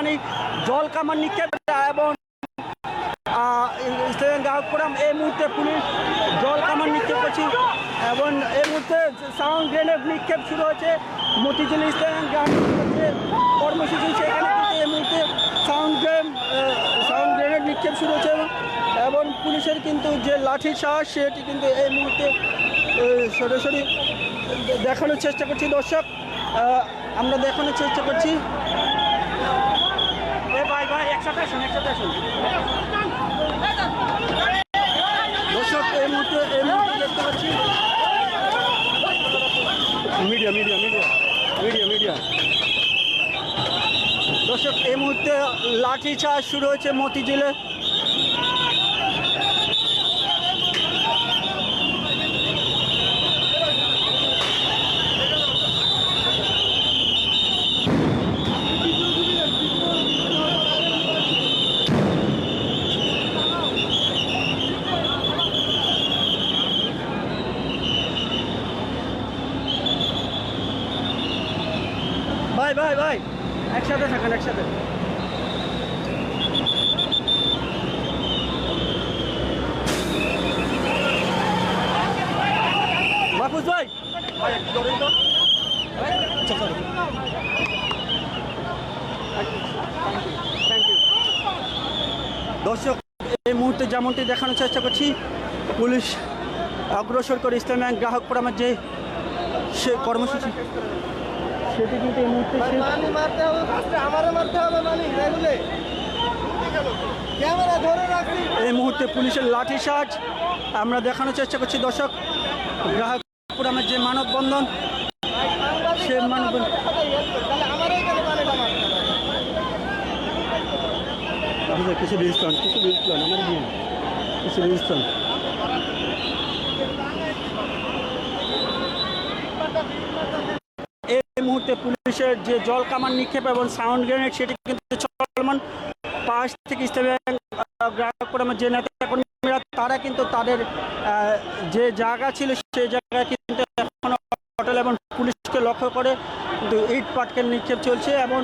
জল কামান নিক্ষেপ এবং ইসলামিক গ্রাহক ফোরাম এই মুহূর্তে পুলিশ জল কামান নিক্ষেপ করছে এবং এই মুহূর্তে সাউন্ড গ্রেনেড নিক্ষেপ শুরু হয়েছে মতিঝিল ইসলামিক গ্রাহক কর্মসূচি সেখানে কিন্তু এই মুহূর্তে সাউন্ড গ্রেনেড নিক্ষেপ শুরু হয়েছে এবং পুলিশের কিন্তু যে লাঠি সাহস সেটি কিন্তু এই মুহূর্তে সরাসরি দেখানোর চেষ্টা করছি দর্শক আমরা দেখানোর চেষ্টা করছি একসাথে আসুন দর্শক এই মুহূর্তে দেখতে পাচ্ছি মিডিয়া দর্শক এই মুহূর্তে লাঠি চার্জ শুরু হয়েছে মতিঝিলে ভাই একসাথে থাকেন একসাথে মাহফুজ ভাই থ্যাংক ইউ দর্শক এই মুহূর্তে যেমনটি দেখানোর চেষ্টা করছি পুলিশ অগ্রসর করে ইসলামিক গ্রাহক ফোরামের যে সে কর্মসূচি সেটি কিন্তু এই মুহূর্তে এই মুহূর্তে পুলিশের লাঠি চার্জ আমরা দেখানোর চেষ্টা করছি দর্শক গ্রাহক ফোরামের যে মানববন্ধন সে মানববন্ধন কিছু রেজিস্ট্রান আমার কিছু রেজিস্ট্রান এই মুহূর্তে পুলিশের যে জল কামান নিক্ষেপ এবং সাউন্ড গ্রেনেড সেটি কিন্তু চলমান পাশ থেকে ইসলামিক গ্রাহক ফোরামের যে নেতা কর্মীরা তারা কিন্তু তাদের যে জায়গা ছিল সেই জায়গায় কিন্তু এখনো হোটেল এবং পুলিশকে লক্ষ্য করে কিন্তু ইট পাটকেল নিক্ষেপ চলছে এবং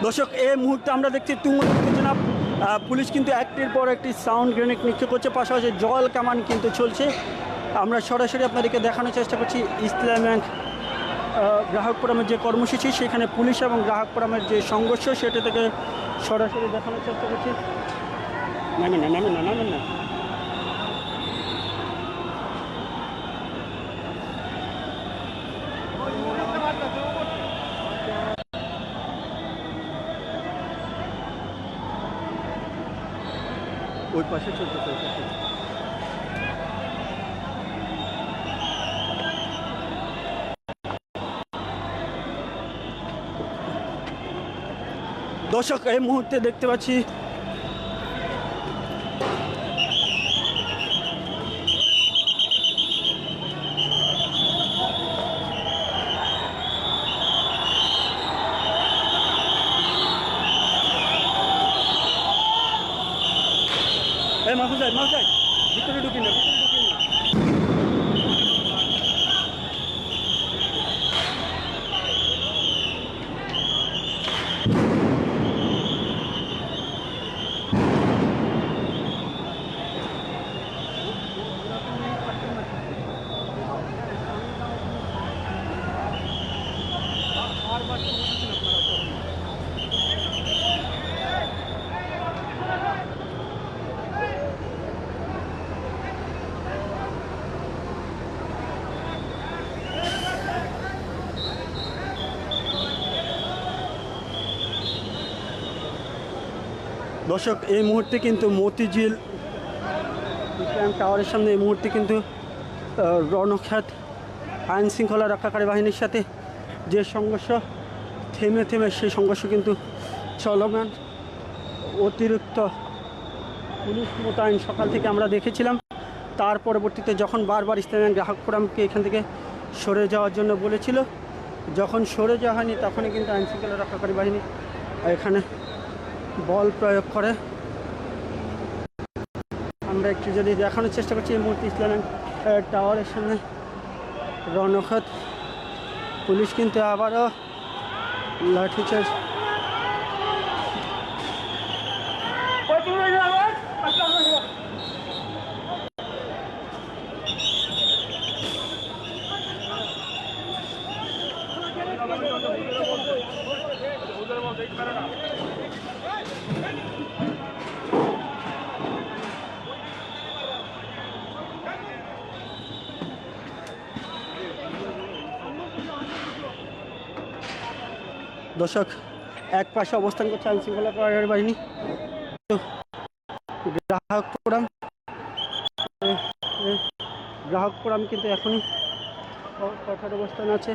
দর্শক এই মুহূর্তে আমরা দেখছি তুঙ্গজনাব পুলিশ কিন্তু একটির পর একটি সাউন্ড গ্রেনেড নিক্ষেপ করছে পাশাপাশি জল কামান কিন্তু চলছে আমরা সরাসরি আপনাদেরকে দেখানোর চেষ্টা করছি ইসলামিক গ্রাহক ফোরামের যে কর্মসূচি সেখানে পুলিশ এবং গ্রাহক ফোরামের যে সংঘর্ষ সেটা থেকে সরাসরি দেখানোর চেষ্টা করছি নামেন না ওই পাশে চলতেছে দর্শক এই মুহূর্তে দেখতে পাচ্ছি মাহফুজ ভাই ভিতরে ঢুকিন না দর্শক এই মুহূর্তে কিন্তু মতিঝিল ইসলাম টাওয়ারের সামনে এই মুহূর্তে কিন্তু রণক্ষেত আইন শৃঙ্খলা রক্ষাকারী বাহিনীর সাথে যে সংঘর্ষ থেমে থেমে সেই সংঘর্ষ কিন্তু চলমান। অতিরিক্ত পুলিশ মোতায়েন সকাল থেকে আমরা দেখেছিলাম। তার পরবর্তীতে যখন বারবার ইসলামিক গ্রাহক ফোরামকে এখান থেকে সরে যাওয়ার জন্য বলেছিল, যখন সরে যাওয়া হয়নি তখনই কিন্তু আইন শৃঙ্খলা রক্ষাকারী বাহিনী এখানে বল প্রয়োগ করে। আমরা একটু যদি দেখানোর চেষ্টা করছি, এই মুহূর্তে ইসলামিক টাওয়ারের সামনে রণক্ষেত পুলিশ কিন্তু আবারও লাঠিচার্জ। দর্শক, এক পাশে অবস্থান করছে আইন শৃঙ্খলা রক্ষাকারী বাহিনী, গ্রাহক ফোরাম কিন্তু এখনই কঠোর অবস্থান আছে।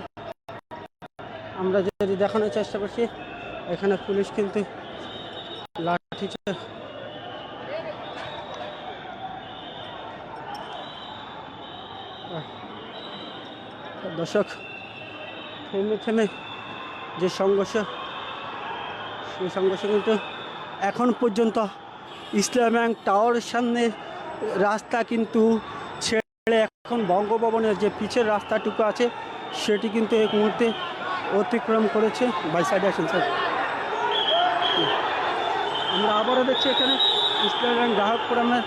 আমরা যদি দেখানোর চেষ্টা করছি, এখানে পুলিশ কিন্তু লাঠি দর্শক, থেমে থেমে যে সংঘর্ষ, সেই সংঘর্ষ কিন্তু এখন পর্যন্ত ইসলামিক টাওয়ারের সামনে রাস্তা কিন্তু ছেড়ে এখন বঙ্গভবনের যে পিছের রাস্তাটুকু আছে সেটি কিন্তু এক মুহূর্তে অতিক্রম করেছে। বাই সাইডে আসেন স্যার। আমরা আবারও দেখছি এখানে ইসলামিক গ্রাহক ফোরামের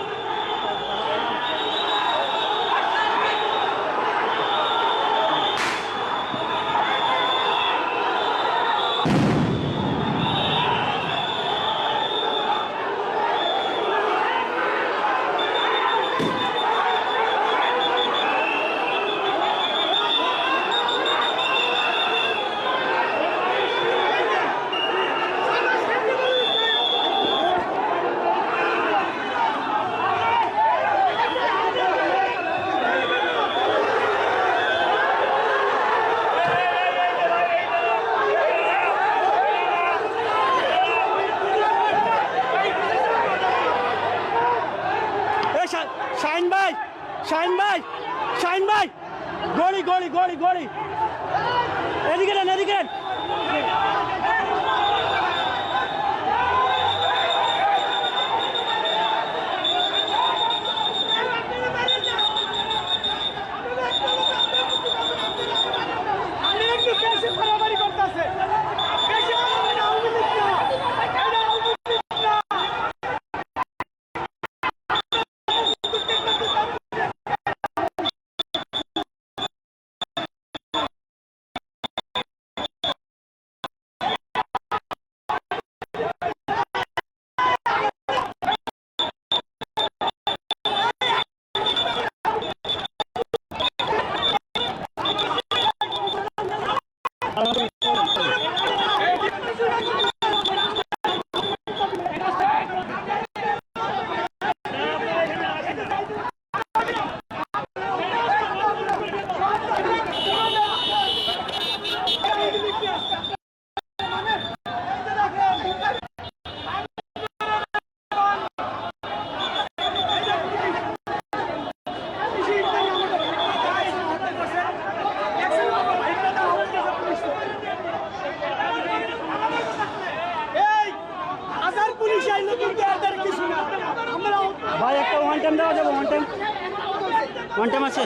শাহিন ভাই গড়ি গড়ি গড়ি গড়ি এদিকে নেন, এদিকে নেন। ভাই একটা ওয়ান টাইম দেওয়া যাবে? ওয়ান টাইম আছে?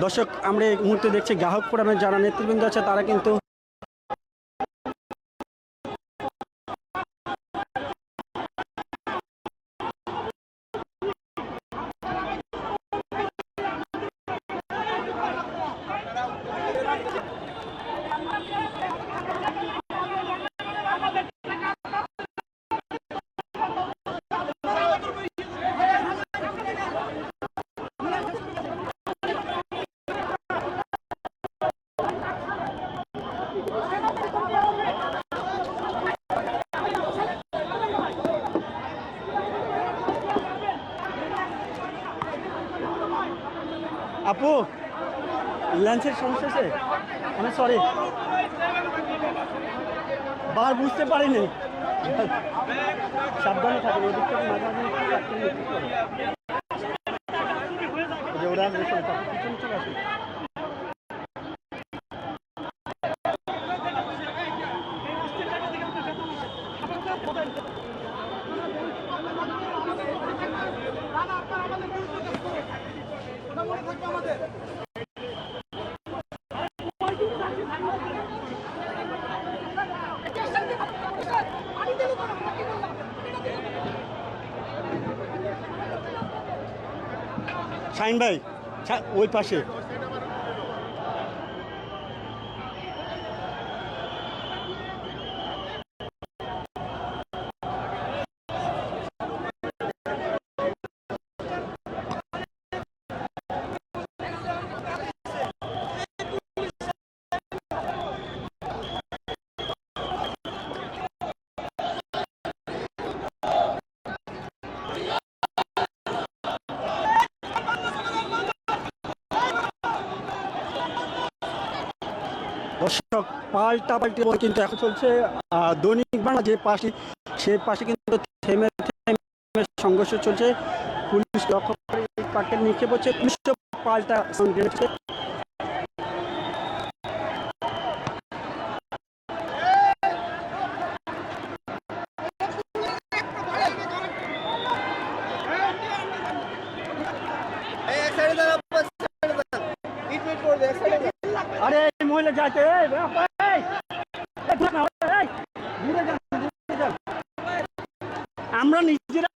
দর্শক আমরা এই মুহূর্তে দেখছি গ্রাহক ফোরামের যারা নেতৃবৃন্দ আছে তারা কিন্তু আপু লাঞ্চের সমস্যা আছে আমি সরি বার বুঝতে পারিনি সাবধানে থাকেন ওদিক থেকে মাঝে মাঝে ওরা পিছনে চলে আসে শাহিন ভাই ওই পাশে দর্শক পাল্টাপাল্টি বলে কিন্তু এখন চলছে দৈনিক বাংলা যে পাশে সে পাশে কিন্তু থেমে থেমে সংঘর্ষ চলছে পুলিশ লক্ষ্য করে কাঠের নিক্ষেপ হচ্ছে পুলিশ পাল্টা আরে এই মহিলা যাচ্ছে আমরা নিজেরা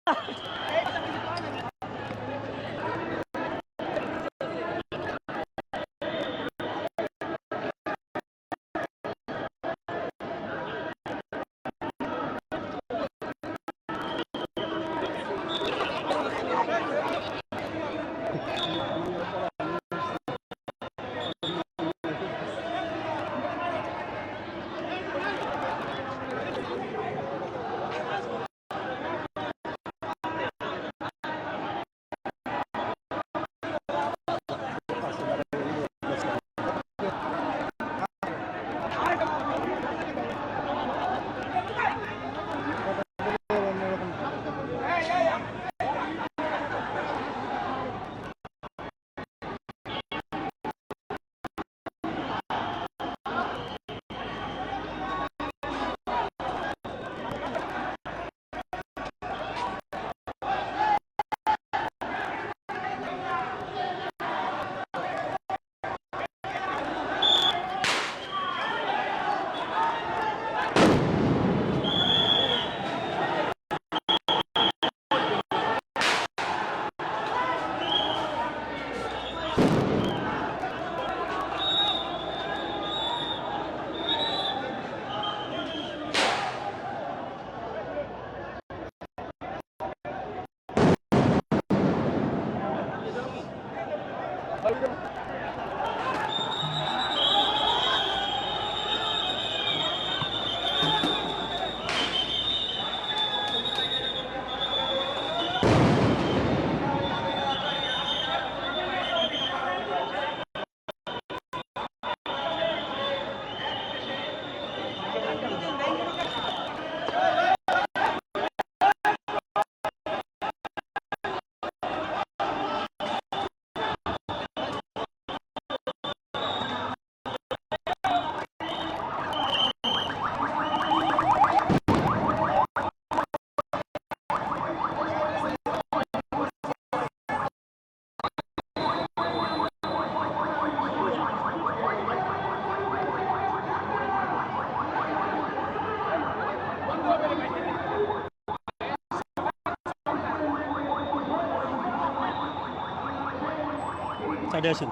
সাইডে আসেন।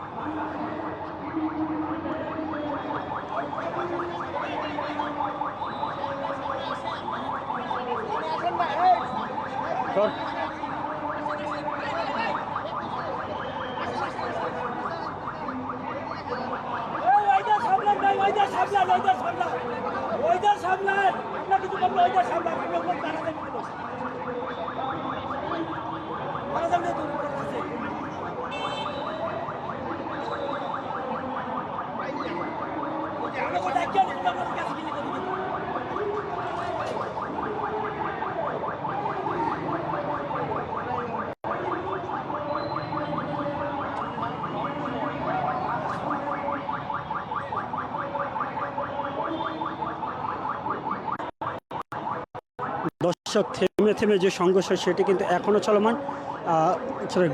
দর্শক, থেমে থেমে যে সংঘর্ষ সেটি কিন্তু এখনও চলমান।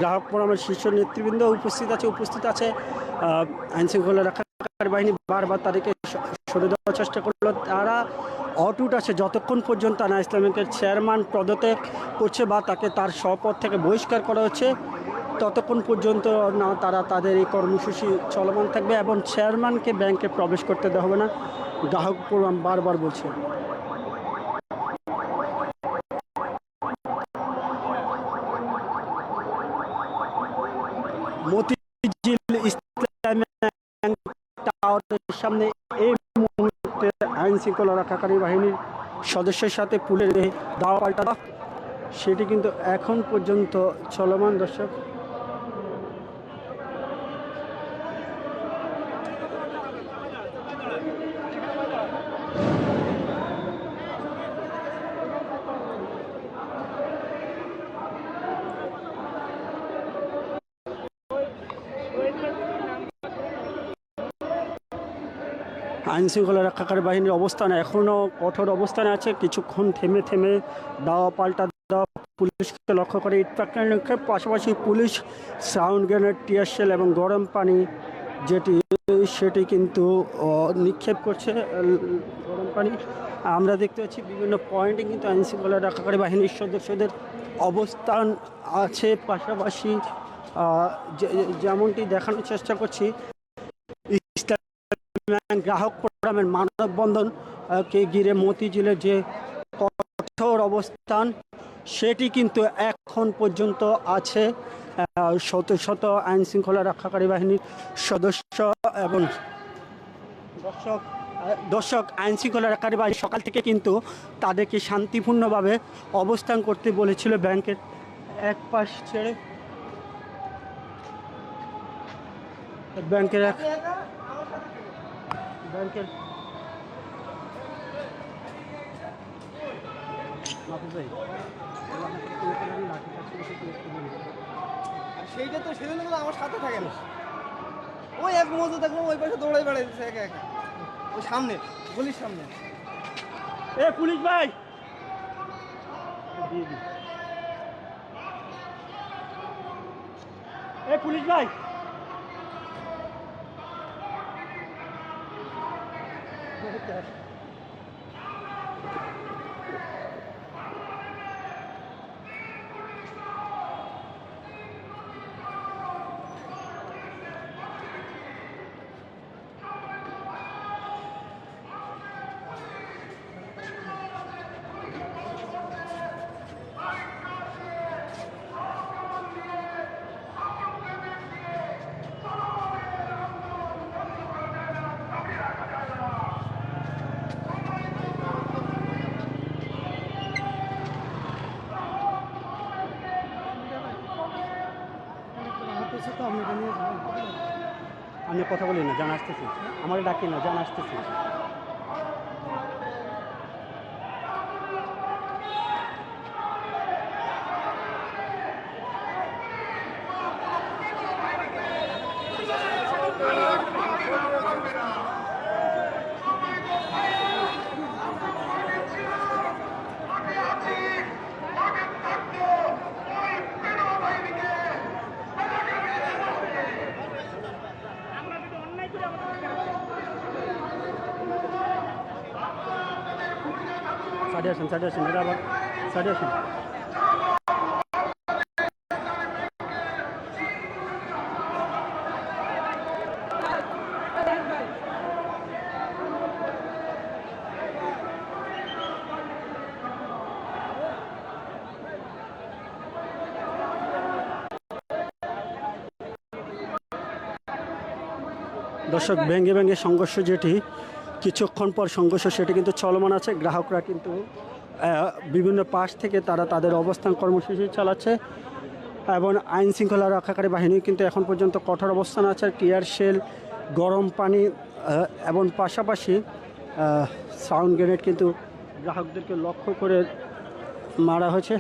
গ্রাহক ফোরামের শীর্ষ নেতৃবৃন্দ উপস্থিত আছে। আইনশৃঙ্খলা রক্ষাকারী বাহিনী বারবার তাদেরকে সরে দেওয়ার চেষ্টা করলো। তারা অটুট আছে যতক্ষণ পর্যন্ত আনা ইসলামী ব্যাংকের চেয়ারম্যান পদত্যাগ করছে বা তাকে তার শপথ থেকে বহিষ্কার করা হচ্ছে, ততক্ষণ পর্যন্ত না তারা তাদের এই কর্মসূচি চলমান থাকবে এবং চেয়ারম্যানকে ব্যাংকে প্রবেশ করতে দেওয়া হবে না, গ্রাহক ফোরাম বারবার বলছে। মতিঝিল ইসলামী ব্যাংক টাওয়ারের সামনে এই মুহূর্তে আইন শৃঙ্খলা রক্ষাকারী বাহিনীর সদস্যের সাথে পুলের দাওয়া পাল্টা সেটি কিন্তু এখন পর্যন্ত চলমান। দর্শক, আইনশৃঙ্খলা রক্ষাকারী বাহিনীর অবস্থান এখনও কঠোর অবস্থানে আছে। কিছুক্ষণ থেমে থেমে দাওয়া পাল্টা দেওয়া, পুলিশকে লক্ষ্য করে ইটপাটকেল নিক্ষেপ, পাশাপাশি police sound grenade, tear shell এবং গরম পানি সেটি কিন্তু নিক্ষেপ করছে। গরম পানি আমরা দেখতে পাচ্ছি বিভিন্ন পয়েন্টে কিন্তু আইনশৃঙ্খলা রক্ষাকারী বাহিনীর সদস্যদের অবস্থান আছে। পাশাপাশি যেমনটি দেখানোর চেষ্টা করছি, গ্রাহক ফোরামের মানববন্ধনকে ঘিরে মতিঝিলের যে কঠোর অবস্থান সেটি কিন্তু এখন পর্যন্ত আছে। শত শত আইন শৃঙ্খলা রক্ষাকারী বাহিনীর সদস্য এবং দর্শক আইন শৃঙ্খলা রক্ষাকারী বাহিনী সকাল থেকে কিন্তু তাদেরকে শান্তিপূর্ণভাবে অবস্থান করতে বলেছিল ব্যাংকের এক পাশ ছেড়ে। ব্যাংকের সেইটা তো সেদিন আমার সাথে থাকে না। ওই এক মজা দেখলাম ওই পাশে দৌড়াই বেড়াইছে একা একা, ওই সামনে গলির সামনে। এ পুলিশ ভাই, এ পুলিশ ভাই, আমি কথা বলি না, জান আসতেছি, আমার ডাকি না, জান আসতেছি। সাইডে আসেন এটা আবার সাইডে আসেন। দর্শক ভেঙে ভেঙে সংঘর্ষ যেটি কিছুক্ষণ পর সংঘর্ষ সেটি কিন্তু চলমান আছে। গ্রাহকরা কিন্তু বিভিন্ন পাশ থেকে তারা তাদের অবস্থান কর্মসূচি চালাচ্ছে এবং আইন শৃঙ্খলা রক্ষাকারী বাহিনী কিন্তু এখন পর্যন্ত কঠোর অবস্থান আছে। টিয়ার শেল, গরম পানি এবং পাশাপাশি সাউন্ড গ্রেনেড কিন্তু গ্রাহকদেরকে লক্ষ্য করে মারা হয়েছে।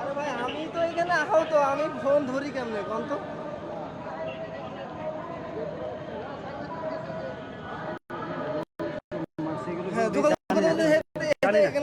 আরে ভাই আমি তো এখানে আহত, আমি ফোন ধরি কেমনে কোন তো? হ্যাঁ যোগাযোগ করতে